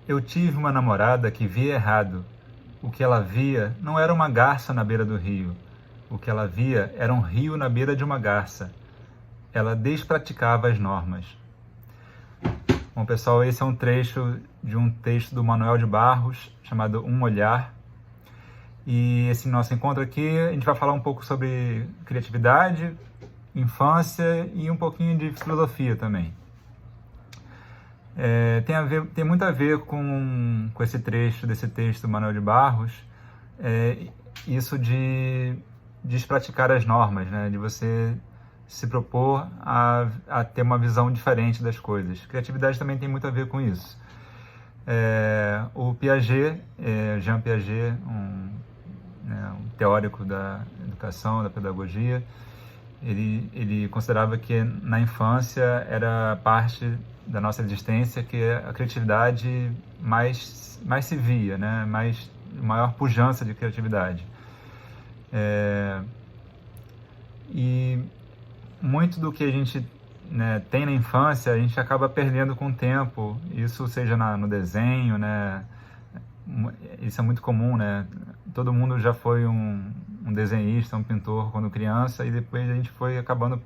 Eu tive uma namorada que via errado. O que ela via não era uma garça na beira do rio. O que ela via era um rio na beira de uma garça. Ela despraticava as normas. Bom, pessoal, esse é um trecho de um texto do Manuel de Barros, chamado Um Olhar. E esse nosso encontro aqui, a gente vai falar um pouco sobre criatividade, infância e um pouquinho de filosofia também. Tem muito a ver com esse trecho desse texto do Manuel de Barros, isso de despraticar as normas, né? De você se propor a ter uma visão diferente das coisas. Criatividade também tem muito a ver com isso. O Piaget, Jean Piaget, um teórico da educação, da pedagogia, ele considerava que na infância era parte da nossa existência que a criatividade mais se via, né? Maior pujança de criatividade. E muito do que a gente, né, tem na infância, a gente acaba perdendo com o tempo. Isso seja no desenho, né? Isso é muito comum, né? Todo mundo já foi um desenhista, um pintor quando criança, e depois a gente foi acabando,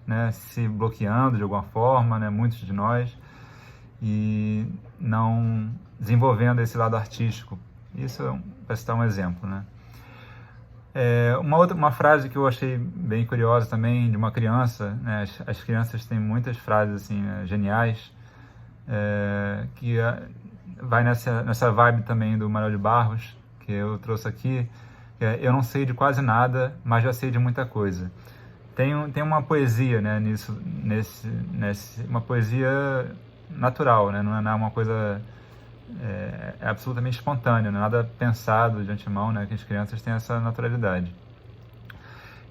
né, se bloqueando de alguma forma, né, muitos de nós, e não desenvolvendo esse lado artístico. Isso é para citar um exemplo, né? Uma frase que eu achei bem curiosa também, de uma criança, né? As crianças têm muitas frases assim, né, geniais, que vai nessa vibe também do Manuel de Barros, que eu trouxe aqui, que é: eu não sei de quase nada, mas já sei de muita coisa. Tem uma poesia, né, uma poesia natural, né? Não é uma coisa absolutamente espontânea, não é nada pensado de antemão, né? Que as crianças têm essa naturalidade.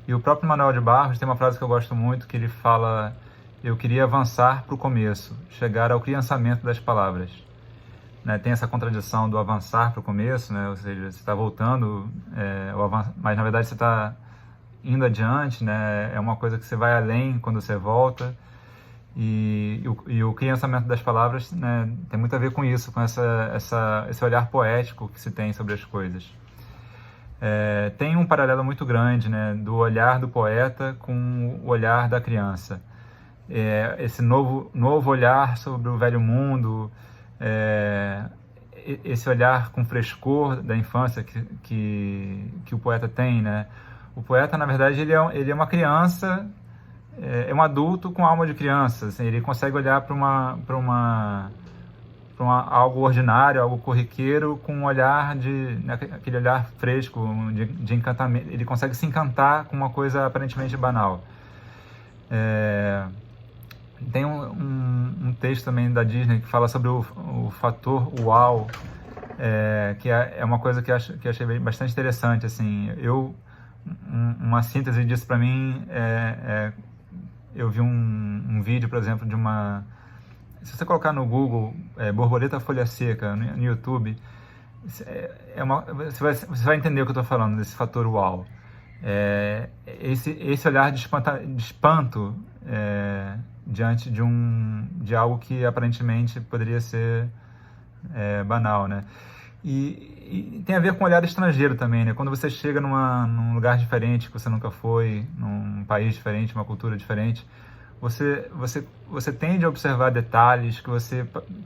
E o próprio Manuel de Barros tem uma frase que eu gosto muito, que ele fala: eu queria avançar para o começo, chegar ao criançamento das palavras. Né? Tem essa contradição do avançar para o começo, né? Ou seja, você está voltando, mas na verdade você está indo adiante, né? É uma coisa que você vai além quando você volta. E o criançamento das palavras, né, tem muito a ver com isso, com esse olhar poético que se tem sobre as coisas. Tem um paralelo muito grande, né, do olhar do poeta com o olhar da criança. Esse novo olhar sobre o velho mundo, esse olhar com frescor da infância que o poeta tem, né? O poeta, na verdade, ele é uma criança, é um adulto com alma de criança. Assim, ele consegue olhar para algo ordinário, algo corriqueiro, com um olhar né, aquele olhar fresco, de encantamento. Ele consegue se encantar com uma coisa aparentemente banal. Tem um texto também da Disney que fala sobre o fator uau, que é uma coisa que eu achei bastante interessante. Assim, uma síntese disso para mim eu vi um vídeo, por exemplo, de uma... Se você colocar no Google borboleta folha seca no YouTube, você vai entender o que eu estou falando, desse fator uau. Esse olhar de espanto diante de algo que aparentemente poderia ser banal, né? E tem a ver com o olhar estrangeiro também, né? Quando você chega num lugar diferente que você nunca foi, num país diferente, uma cultura diferente, você tende a observar detalhes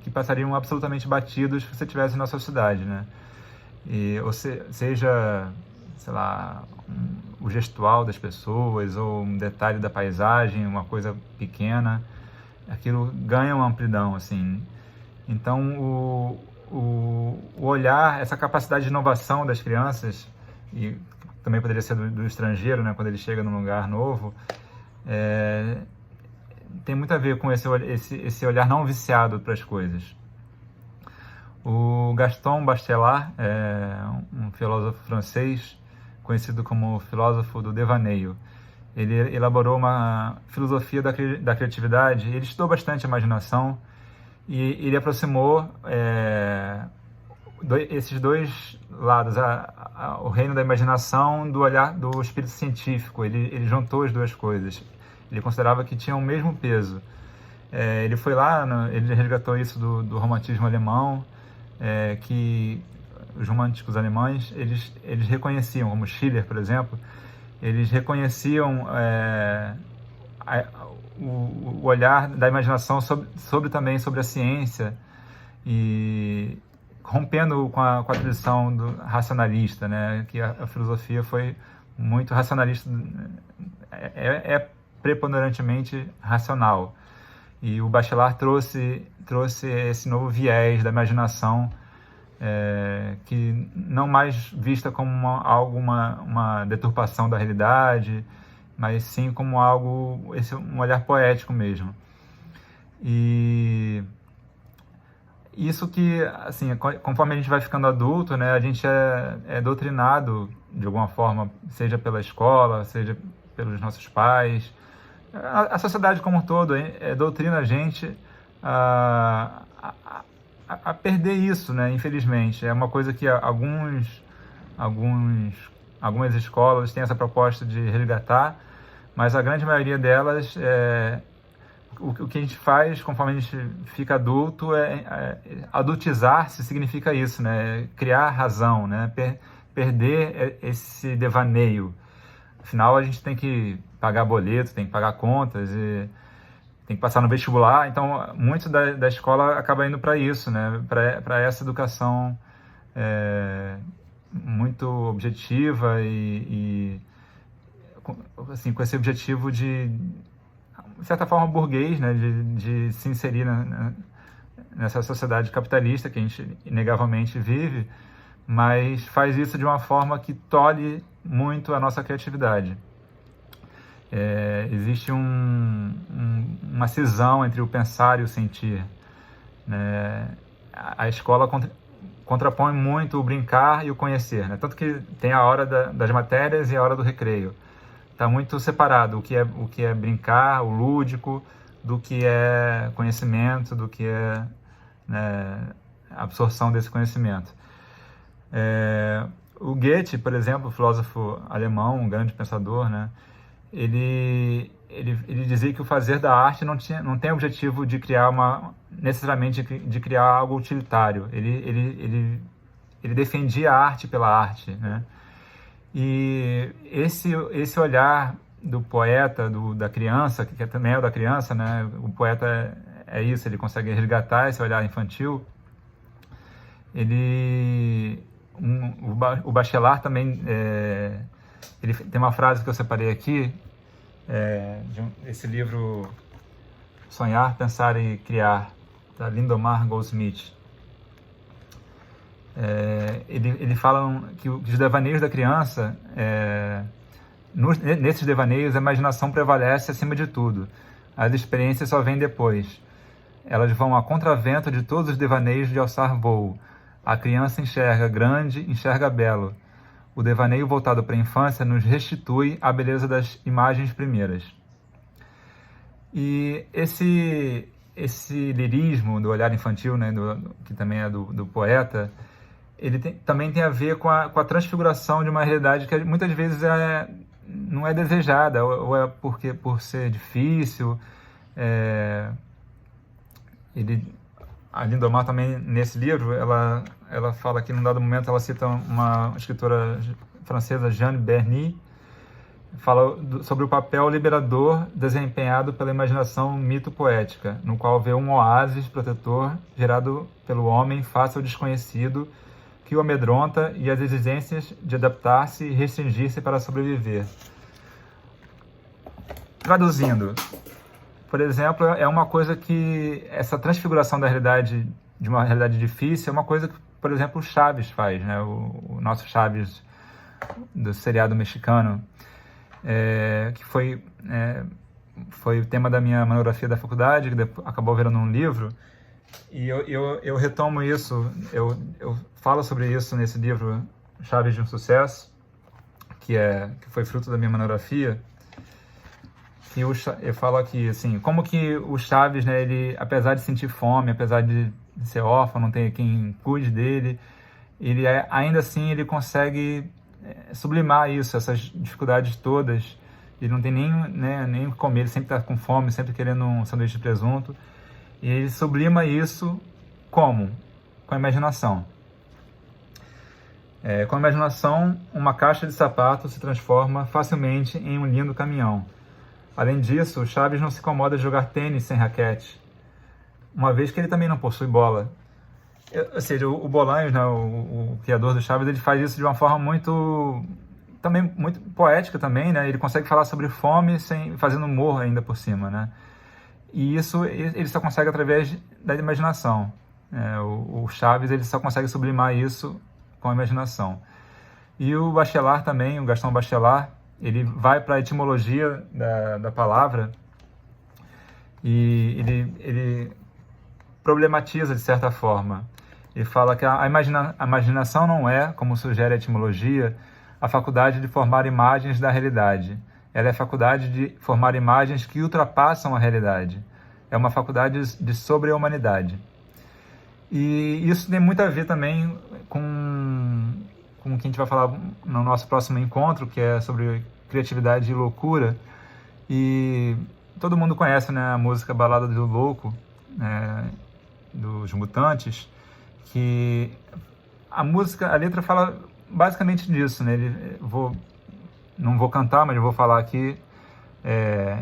que passariam absolutamente batidos se você estivesse na sua cidade, né? Seja, sei lá, o gestual das pessoas, ou um detalhe da paisagem, uma coisa pequena, aquilo ganha uma amplidão, assim. Então, o olhar, essa capacidade de inovação das crianças, e também poderia ser do estrangeiro, né, quando ele chega num lugar novo, tem muito a ver com esse olhar não viciado para as coisas. O Gaston Bachelard, um filósofo francês, conhecido como filósofo do devaneio, ele elaborou uma filosofia da criatividade. Ele estudou bastante a imaginação e ele aproximou esses dois lados, o reino da imaginação do olhar do espírito científico. Ele juntou as duas coisas. Ele considerava que tinham o mesmo peso. Ele foi lá, ele resgatou isso do romantismo alemão, que os românticos alemães, eles reconheciam, como Schiller, por exemplo, eles reconheciam o olhar da imaginação também sobre a ciência, e rompendo com a tradição racionalista, né? Que a filosofia foi muito racionalista, é preponderantemente racional. E o Bachelard trouxe esse novo viés da imaginação, que não mais vista como uma deturpação da realidade, mas sim como um olhar poético mesmo. E isso que, assim, conforme a gente vai ficando adulto, né, a gente é doutrinado de alguma forma, seja pela escola, seja pelos nossos pais. A sociedade como um todo doutrina a gente a perder isso, né, infelizmente. É uma coisa que algumas escolas têm essa proposta de resgatar, mas a grande maioria delas, o que a gente faz conforme a gente fica adulto adultizar-se significa isso, né? Criar razão, né? Perder esse devaneio. Afinal, a gente tem que pagar boleto, tem que pagar contas, e tem que passar no vestibular. Então, muito da escola acaba indo para isso, né? Para essa educação muito objetiva e assim, com esse objetivo de certa forma burguês, né, de se inserir nessa sociedade capitalista que a gente inegavelmente vive, mas faz isso de uma forma que tolhe muito a nossa criatividade. Existe uma cisão entre o pensar e o sentir, né? A escola contrapõe muito o brincar e o conhecer, né? Tanto que tem a hora das matérias e a hora do recreio. Está muito separado o que é brincar, o lúdico, do que é conhecimento, do que é, né, absorção desse conhecimento. O Goethe, por exemplo, filósofo alemão, um grande pensador, né, ele dizia que o fazer da arte não tem o objetivo de criar necessariamente de criar algo utilitário. Ele defendia a arte pela arte, né? E esse olhar do poeta, da criança, que também é o da criança, né? O poeta é isso, ele consegue resgatar esse olhar infantil. O Bachelard também, ele tem uma frase que eu separei aqui, esse livro Sonhar, Pensar e Criar, da Lindomar Goldsmith. Ele fala que os devaneios da criança, nesses devaneios a imaginação prevalece acima de tudo. As experiências só vêm depois. Elas vão a contravento de todos os devaneios de alçar voo. A criança enxerga grande, enxerga belo. O devaneio voltado para a infância nos restitui a beleza das imagens primeiras. E esse lirismo do olhar infantil, né, que também é do poeta, ele também tem a ver com a transfiguração de uma realidade que muitas vezes não é desejada, ou é por ser difícil. A Lindomar também, nesse livro, ela fala que num dado momento ela cita uma escritora francesa, Jeanne Berny, fala sobre o papel liberador desempenhado pela imaginação mito-poética, no qual vê um oásis protetor gerado pelo homem face ao desconhecido, que o amedronta e as exigências de adaptar-se e restringir-se para sobreviver. Traduzindo, por exemplo, é uma coisa que essa transfiguração da realidade, de uma realidade difícil, é uma coisa que, por exemplo, o Chaves faz, né? O nosso Chaves do seriado mexicano, que foi o tema da minha monografia da faculdade, que acabou virando um livro. E eu retomo isso, eu falo sobre isso nesse livro Chaves de um Sucesso, que foi fruto da minha monografia. E eu falo aqui, assim, como que o Chaves, né, ele, apesar de sentir fome, apesar de ser órfão, não ter quem cuide dele, ainda assim ele consegue sublimar isso, essas dificuldades todas. Ele não tem nem o que comer, ele sempre está com fome, sempre querendo um sanduíche de presunto. E ele sublima isso como? com a imaginação. Com a imaginação, uma caixa de sapato se transforma facilmente em um lindo caminhão. Além disso, o Chaves não se incomoda de jogar tênis sem raquete, uma vez que ele também não possui bola. Ou seja, o Bolanhos, né, o criador do Chaves, ele faz isso de uma forma muito poética também, né? Ele consegue falar sobre fome fazendo humor ainda por cima, né? E isso ele só consegue através da imaginação. O Chaves, ele só consegue sublimar isso com a imaginação. E o Bachelard também, o Gaston Bachelard, ele vai para a etimologia da palavra e ele problematiza de certa forma. Ele fala que a imaginação não é, como sugere a etimologia, a faculdade de formar imagens da realidade. Ela é a faculdade de formar imagens que ultrapassam a realidade. É uma faculdade de sobre-humanidade. E isso tem muito a ver também com o que a gente vai falar no nosso próximo encontro, que é sobre criatividade e loucura. E todo mundo conhece, né, a música Balada do Louco, dos Mutantes, que a letra fala basicamente disso, né? Não vou cantar, mas eu vou falar aqui.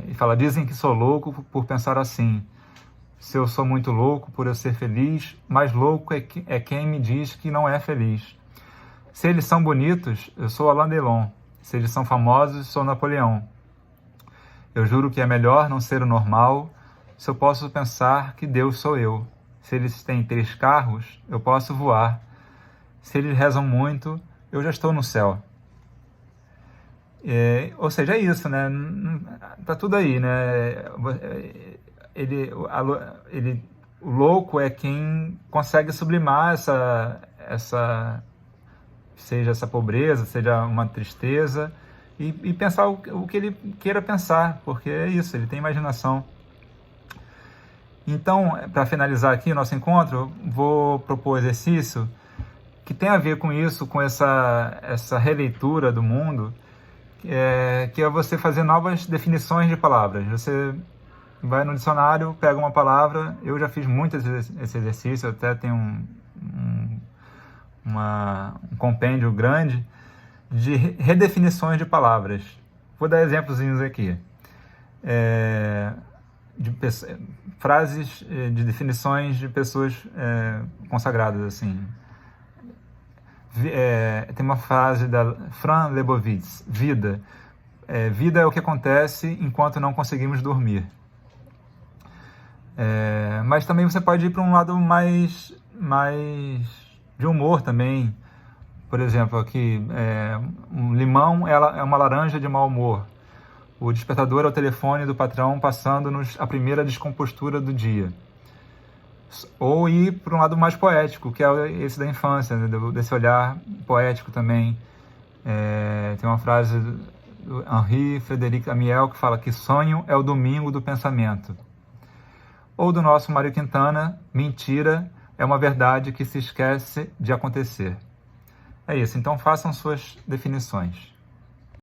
E fala: dizem que sou louco por pensar assim. Se eu sou muito louco por eu ser feliz, mais louco é quem me diz que não é feliz. Se eles são bonitos, eu sou Alain Delon. Se eles são famosos, sou Napoleão. Eu juro que é melhor não ser o normal, se eu posso pensar que Deus sou eu. Se eles têm 3 carros, eu posso voar. Se eles rezam muito, eu já estou no céu. Ou seja, é isso, né? Tá tudo aí, né? O louco é quem consegue sublimar seja essa pobreza, seja uma tristeza, e pensar o que ele queira pensar, porque é isso, ele tem imaginação. Então, para finalizar aqui o nosso encontro, vou propor um exercício que tem a ver com isso, com essa releitura do mundo, que é você fazer novas definições de palavras. Você vai no dicionário, pega uma palavra. Eu já fiz muito esse exercício, eu até tenho um compêndio grande de redefinições de palavras. Vou dar exemplozinhos aqui. Frases de definições de pessoas consagradas, assim. Tem uma frase da Fran Lebowitz: vida. Vida é o que acontece enquanto não conseguimos dormir. Mas também você pode ir para um lado mais de humor também. Por exemplo, aqui, um limão é uma laranja de mau humor. O despertador é o telefone do patrão passando-nos a primeira descompostura do dia. Ou ir para um lado mais poético, que é esse da infância, né? Desse olhar poético também. Tem uma frase do Henri Frédéric Amiel que fala que sonho é o domingo do pensamento. Ou do nosso Mário Quintana: mentira é uma verdade que se esquece de acontecer. É isso, então façam suas definições.